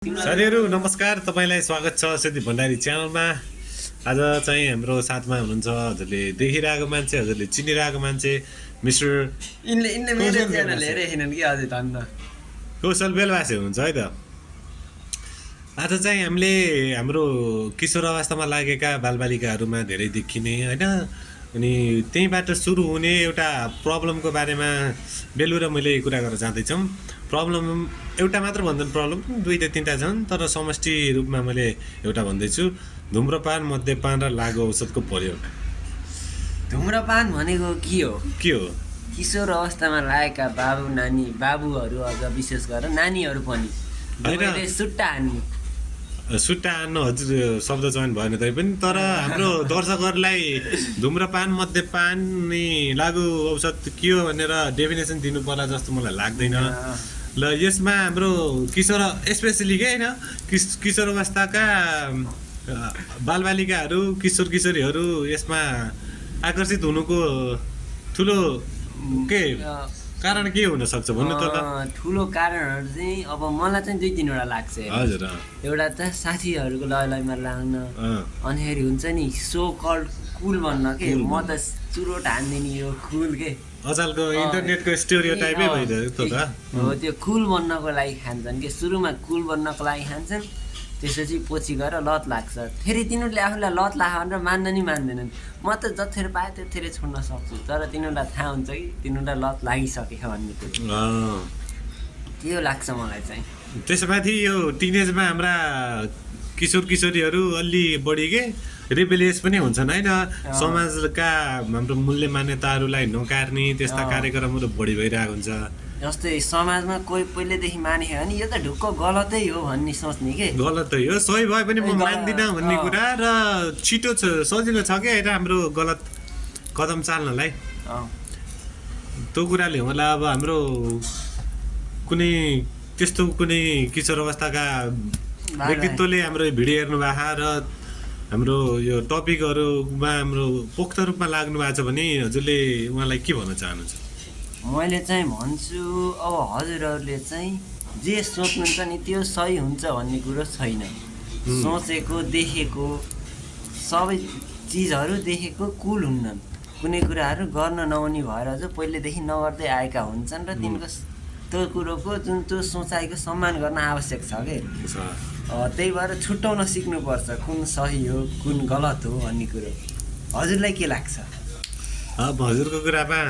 साथीहरु नमस्कार, तपाईलाई स्वागत छ सेती भण्डारी च्यानलमा। आज चाहिँ हाम्रो साथमा हुनुहुन्छ हजुरले देखिरहेको मान्छे, हजुरले चिनिरहेको मान्छे मिस्टर इनले मेरो च्यानल हेरे हैनन् कि अझै धन्न कौशल बेलवासे हुनुहुन्छ है त। आज चाहिँ हामीले हाम्रो किशोर अवस्थामा लागेका बालबालिकाहरूमा धेरै देखिने हैन, अनि त्यहीबाट सुरु हुने एउटा प्रब्लमको बारेमा बेलु र मैले कुरा गर्न चाहदैछौँ। प्रब्लम एउटा मात्र भन्दैन, प्रब्लम दुईटा तीनटा छन्, तर समष्टि रूपमा मैले एउटा भन्दैछु। धुम्रपान, मद्यपान र लागु औषधको प्रयोग। धुम्रपान भनेको के हो? किशोर अवस्थामा लागेका बाबुहरू अझ विशेष गरेर नानीहरू पनि दुवैले सुट्टा हान्नु हजुर शब्द चयन भएन तैपनि, तर हाम्रो दर्शकहरूलाई धुम्रपान, मद्यपान नि लागु औषध के हो भनेर डेफिनेसन दिनु पर्ला जस्तो मलाई लाग्दैन। ल यसमा हाम्रो किशोर स्पेसली के हैन, किशोर अवस्थाका बालबालिकाहरू, किशोर किशोरीहरू यसमा आकर्षित हुनुको ठुलो के कारण के हुन सक्छ भन्नु त? ठुलो कारणहरू चाहिँ अब मलाई चाहिँ दुई तीनवटा लाग्छ। हजुर, एउटा त साथीहरूको लयमा लाग्न, अनिखेरि हुन्छ नि सो कल्ड कुल भन्न के, म त चुरोट हान्दिनी यो कुल के अचलको इन्टरनेटको स्टेरियोटाइपै भइदियो त। हो, त्यो कुल बन्नको लागि खान्छन् कि, सुरुमा कुल बन्नको लागि खान्छन्, त्यसपछि पछि गएर लत लाग्छ। फेरि तिनीहरूले आफूलाई लत लाग्यो भनेर मान्दैनन्। म त जतिखेर पाएँ त्यतिखेर छोड्न सक्छु, तर तिनीहरूलाई थाहा हुन्छ कि तिनीहरूलाई लत लागिसक्यो भन्ने कुरो। त्यो लाग्छ मलाई चाहिँ। त्यसमाथि यो टिनेजमा हाम्रा किशोर किशोरीहरू अलि बढी के रिबेलियस पनि हुन्छन् हैन, समाजका हाम्रो मूल्य मान्यताहरूलाई नकार्ने त्यस्ता कार्यक्रमहरू बढी भइरहेको हुन्छ। जस्तै समाजमा कोही पहिलेदेखि मानेको भने यो त ढुक्क गलतै हो भन्ने सोच्ने के, गलतै हो, सही भए पनि म मान्दिनँ भन्ने कुरा, र छिटो सजिलो छ क्या एउटा हाम्रो गलत कदम चाल्नलाई। त्यो कुराले होला अब हाम्रो कुनै त्यस्तो कुनै किशोर अवस्थाका व्यक्तित्वले हाम्रो भिडियो हेर्नु भएको र हाम्रो यो टपिकहरूमा हाम्रो पोख्त रूपमा लाग्नु भएको छ भने हजुरले उहाँलाई के भन्न चाहनुहुन्छ? मैले चाहिँ भन्छु, अब हजुरहरूले चाहिँ जे सोच्नुहुन्छ नि त्यो सही हुन्छ भन्ने कुरो छैन। सोचेको देखेको सबै चिजहरू देखेको कुल हुन्नन्। कुनै कुराहरू गर्न नहुने भएर चाहिँ पहिलेदेखि नगर्दै आएका हुन्छन् र तिनको त्यो कुरोको जुन त्यो सोचाइको सम्मान गर्न आवश्यक छ कि। त्यही भएर छुट्याउन सिक्नुपर्छ कुन सही हो कुन गलत हो भन्ने कुरो। हजुरलाई के लाग्छ? अब हजुरको कुरामा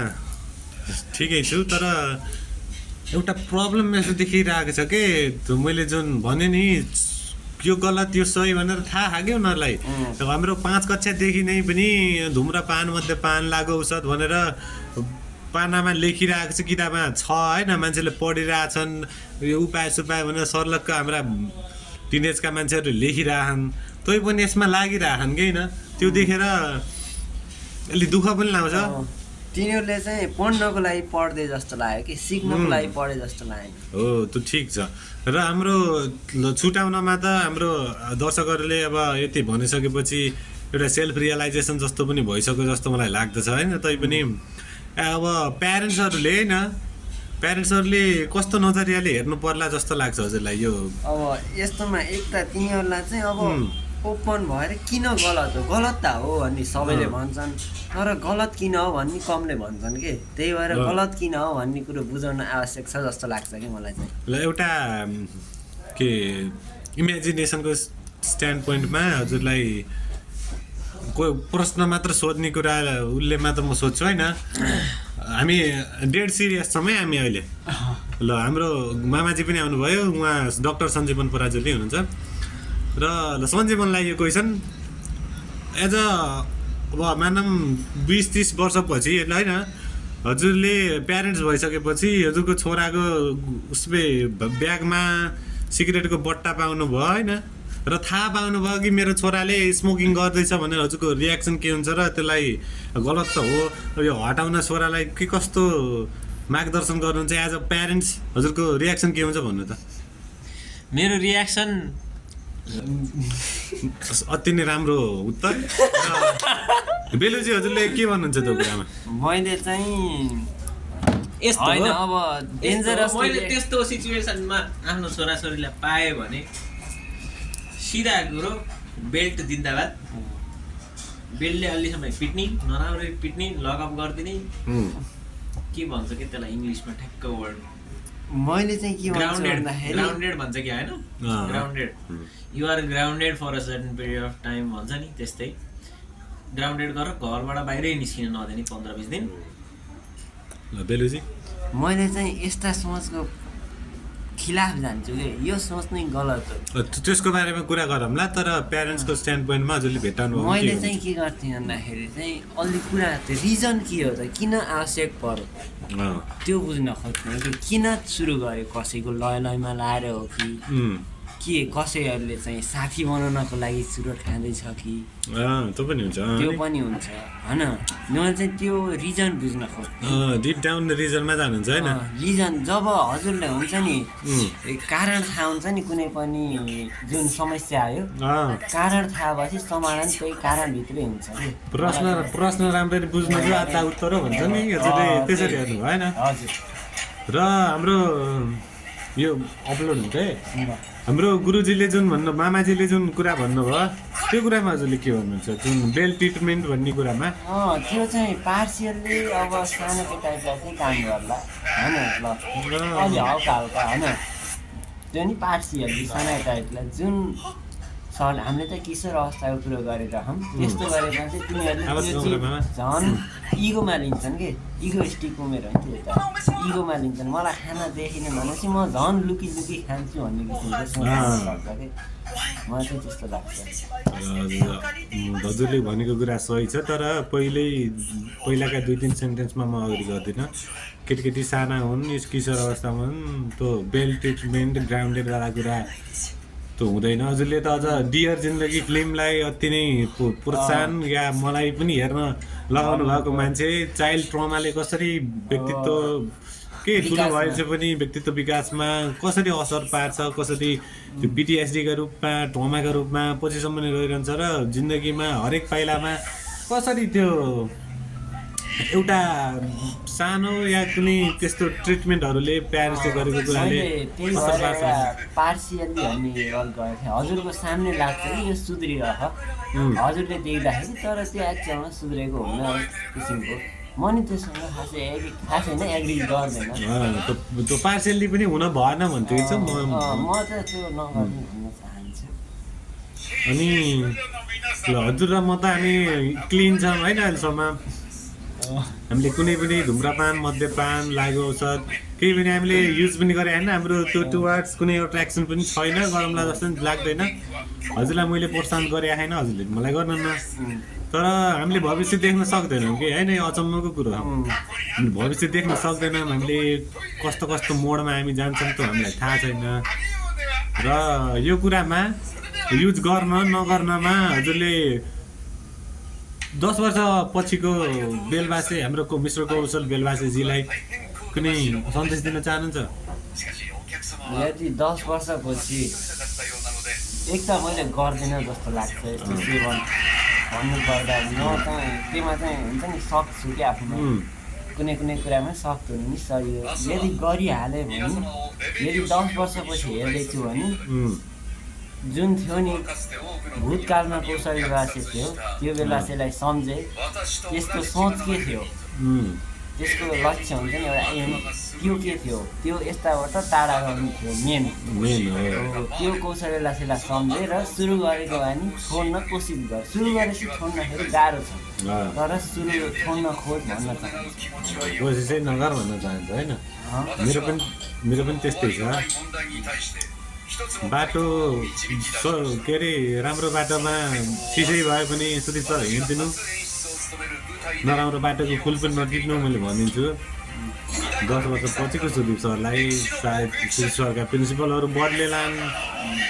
ठिकै छु, तर एउटा प्रब्लम यसो देखिरहेको छ कि मैले जुन भने नि यो गलत यो सही भनेर थाहा कि उनीहरूलाई। हाम्रो 5 कक्षादेखि नै पनि धुम्रपान, मद्यपान, लागु औषध भनेर पानामा लेखिरहेको छ, किताबमा छ होइन, मान्छेले पढिरहेछन्, यो उपाय सुपाय भनेर सर्लक्क हाम्रा टिनेजका मान्छेहरू लेखिरहन्, तै पनि यसमा लागिरहन् कि होइन। त्यो देखेर अलि दुःख पनि लाग्छ। तिनीहरूले चाहिँ पढ्नको लागि पढ्दै जस्तो लाग्यो कि सिक्नको लागि पढे जस्तो लाग्यो। हो, त्यो ठिक छ। र हाम्रो छुट्याउनमा त हाम्रो दर्शकहरूले अब यति भनिसकेपछि एउटा सेल्फ रियलाइजेसन जस्तो पनि भइसक्यो जस्तो मलाई लाग्दछ होइन। तैपनि अब प्यारेन्ट्सहरूले कस्तो नजरियाले हेर्नु पर्ला जस्तो लाग्छ हजुरलाई? यो अब यस्तोमा एक त तिनीहरूलाई चाहिँ अब ओपन भएर किन गलत हो, गलत त हो भन्ने सबैले भन्छन्, तर गलत किन हो भन्ने कमले भन्छन् कि। त्यही भएर गलत किन हो भन्ने कुरो बुझाउन आवश्यक छ जस्तो लाग्छ कि मलाई चाहिँ। ल एउटा के इमेजिनेसनको स्ट्यान्ड पोइन्टमा हजुरलाई कोही प्रश्न मात्र सोध्ने कुरा उसले मात्र म सोध्छु होइन। हामी डेड सिरियस छौँ है हामी अहिले। ल हाम्रो मामाजी पनि आउनुभयो, उहाँ डाक्टर सञ्जीवन पराजुली हुनुहुन्छ। र सञ्जीवनलाई यो क्वेसन एज अ अब मानौँ 20-30 वर्षपछि होइन, हजुरले प्यारेन्ट्स भइसकेपछि हजुरको छोराको उसले ब्यागमा सिगरेटको बट्टा पाउनुभयो होइन, र थाहा पाउनुभयो कि मेरो छोराले स्मोकिङ गर्दैछ भनेर हजुरको रियाक्सन के हुन्छ, र त्यसलाई गलत त हो यो हटाउन छोरालाई के कस्तो मार्गदर्शन गर्नुहुन्छ एज अ प्यारेन्ट्स, हजुरको रियाक्सन के हुन्छ भन्नु त? मेरो रियाक्सन अति नै राम्रो उत्तर। बेलुजी हजुरले के भन्नुहुन्छ त्यो कुरामा? मैले चाहिँ यस्तो होइन हो अब डेन्जरस मैले त्यस्तो सिचुएसनमा आफ्नो छोराछोरीलाई पाएँ भने सिधा कुरो बेल्ट दिँदा बाद बेल्टले अहिलेसम्म पिट्ने नराम्ररी पिट्ने लगअप गरिदिने के भन्छ कि त्यसलाई इङ्ग्लिसमा ठ्याक्क वर्ड मैले चाहिँ के भन्छु ग्राउन्डेड भन्दाखेरि ग्राउन्डेड भन्छ कि होइन grounded you're grounded for a certain period of time भन्छ नि त्यस्तै ग्राउन्डेड गरेर घरबाट बाहिरै निस्किन नदिने 15-20 दिन बेलुजी मैले चाहिँ यस्ता सोचको खिलाफ जान्छु कि यो सोच नै गलत हो त्यसको बारेमा कुरा गरौँला तर प्यारेन्ट्सको स्ट्यान्ड पोइन्टमा हजुरले भेटाउनु भयो मैले चाहिँ के गर्थेँ भन्दाखेरि चाहिँ अलि कुरा त्यो रिजन के हो त किन आवश्यक पर्यो त्यो बुझ्न खोज्ने कि किन सुरु गर्यो कसैको लयमा लाएर हो कि के कसैहरूले चाहिँ साथी बनाउनको लागि चुरोट खाँदैछ कि त्यो पनि हुन्छ त्यो पनि हुन्छ होइन मैले चाहिँ त्यो रिजन बुझ्न खोज्छु डिप डाउन रिजनमा जानुहुन्छ होइन रिजन जब हजुरले हुन्छ नि कारण थाहा हुन्छ नि कुनै पनि जुन समस्या आयो कारण थाहा भएपछि समाधान त्यही कारणभित्रै हुन्छ कि प्रश्न राम्ररी बुझ्नु चाहिँ आत्ता उत्तर हो भन्छ नि हजुरले त्यसरी हेर्नु भएन हजुर र हाम्रो यो अपलोड हुन्छ है हाम्रो गुरुजीले जुन मामाजीले जुन कुरा भन्नुभयो त्यो कुरामा हजुरले के भन्नुहुन्छ जुन बेल ट्रिटमेन्ट भन्ने कुरामा त्यो चाहिँ पार्सियल्ली अब सानो केटाहरूलाई चाहिँ काम गर्ला होइन ल अलि हल्का हल्का होइन त्यो नि पार्सियल्ली सानो केटाहरूलाई जुन हामीले त किशोर अवस्थाको कुरो गरिरहौँ त्यस्तो गरेर चाहिँ तिनीहरूले झन् इगोमा लिन्छन् कि इगोस्टिक उमेर हो नि त्यो त इगोमा लिन्छन् मलाई खाना देखिने भनेपछि म झन् लुकी लुकी खान्छु भन्ने किसिमको सोच सक्छ कि मलाई चाहिँ त्यस्तो लाग्छ हजुरले भनेको कुरा सही छ तर पहिलाका 2-3 सेन्टेन्समा म अगाडि गर्दिनँ केटी साना हुन् किशोर अवस्थामा हुन् त्यो बेल ट्रिटमेन्ट ग्राउन्डेड वाला कुरा त्यो हुँदैन हजुरले त अझ डियर जिन्दगी फिल्मलाई अति नै प्रोत्साहन या मलाई पनि हेर्न लगाउनु भएको मान्छे चाइल्ड ट्रमाले कसरी व्यक्तित्व के ठुलो भएपछि पनि व्यक्तित्व विकासमा कसरी असर पार्छ कसरी त्यो पिटिएसडीका रूपमा ट्रमाका रूपमा पछिसम्म नै रहिरहन्छ र जिन्दगीमा हरेक पाइलामा कसरी त्यो एउटा सानो या कुनै त्यस्तो ट्रिटमेन्टहरूले प्यारेन्ट्सले गरेको कुराले असर पार्छ पार्सियल्ली भन्ने रोल गरेको थिएँ हजुरको सामने लाग्छ कि यो सुध्रिरह हजुरले देख्दाखेरि तर त्यो एक्चुअलमा सुध्रेको हुन्न किसिमको म नि त्योसँग खासै होइन एग्री गर्दैन त्यो पार्सियल्ली पनि हुन भएन भन्थ्यो कि म चाहिँ त्यो नगर्ने भन्न चाहन्छु अनि हजुर र म त हामी क्लिन छौँ होइन अहिलेसम्म हामीले कुनै पनि धुम्रपान मद्यपान लागु औषध केही पनि हामीले युज पनि गरे होइन हाम्रो त्यो टुवर्ड्स कुनै एउटा एक्सन पनि छैन गरौँला जस्तो पनि लाग्दैन हजुरलाई मैले प्रोत्साहन गरेँ होइन हजुरले मलाई गर्नुहुन्न तर हामीले भविष्य देख्न सक्दैनौँ कि होइन यो अचम्मको कुरो हो हामीले भविष्य देख्न सक्दैनौँ हामीले कस्तो कस्तो मोडमा हामी जान्छौँ त्यो हामीलाई थाहा छैन र यो कुरामा युज गर्न नगर्नमा हजुरले 10 वर्ष पछिको बेलबासे हाम्रो मिश्र कौशल बेलबासेजीलाई कुनै सन्देश दिन चाहनुहुन्छ यदि 10 वर्षपछि एक त मैले गर्दिनँ जस्तो लाग्छ यस्तो सेवन भन्नुपर्दा म चाहिँ त्योमा चाहिँ हुन्छ नि सक्छु कि आफ्नो कुनै कुरामा सक्छु नि सही हो यदि गरिहाल्यो भने यदि 10 वर्षपछि हेर्दैछु भने जुन थियो नि भूतकालमा कौशल बेलासे थियो त्यो बेलासेलाई सम्झे त्यसको सोच के थियो त्यसको लक्ष्य हुन्छ नि एउटा एम त्यो के थियो त्यो यस्ताबाट टाढा गर्नु थियो मेन त्यो कौशल बेलासेलाई सम्झेर सुरु गरेको भए नि छोड्न कोसिस गर सुरु गरेपछि छोड्नखेरि गाह्रो छ तर सुरु छोड्न खोज भन्न चाहन्छु कोसिसै नगर भन्न चाहन्छ होइन मेरो पनि त्यस्तै छ बाटो के अरे राम्रो बाटोमा सिसै भए पनि सुधीर सर हिँडिदिनु नराम्रो बाटोको फुल पनि नटिप्नु मैले भनिदिन्छु 10 वर्ष पछिको सुदीप सरलाई सायद सुदीप सरका प्रिन्सिपलहरू बदलेलान्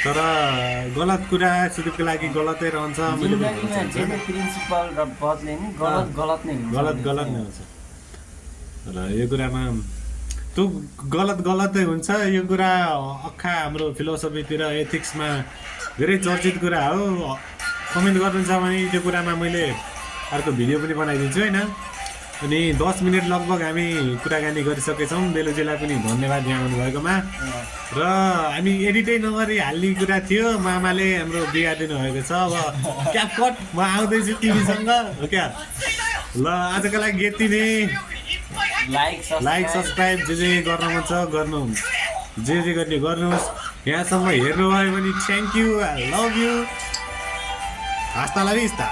तर गलत कुरा सुदीपको लागि गलतै रहन्छ प्रिन्सिपल र बदले नि गलत नै हुन्छ र यो कुरामा त्यो गलतै हुन्छ यो कुरा अख्खा हाम्रो फिलोसफीतिर एथिक्समा धेरै चर्चित कुरा हो कमेन्ट गर्नुहुन्छ भने त्यो कुरामा मैले अर्को भिडियो पनि बनाइदिन्छु होइन अनि 10 मिनट लगभग हामी कुराकानी गरिसकेछौँ। बेलुजीलाई पनि धन्यवाद यहाँ आउनुभएकोमा। र हामी एडिटै नगरी हाल्ने कुरा थियो, मामाले हाम्रो बिगारिदिनु भएको छ। अब क्यापकट म आउँदैछु तिमीसँग हो क्या। ल आजको लागि यति नै। लाइक सब्सक्राइब जे गर्न मन छ गर्नु, जे गर्ने गर्नुहोस्। यहाँसम्म हेर्नुभयो भने thank you, I love you, हस्ता ला भिस्ता।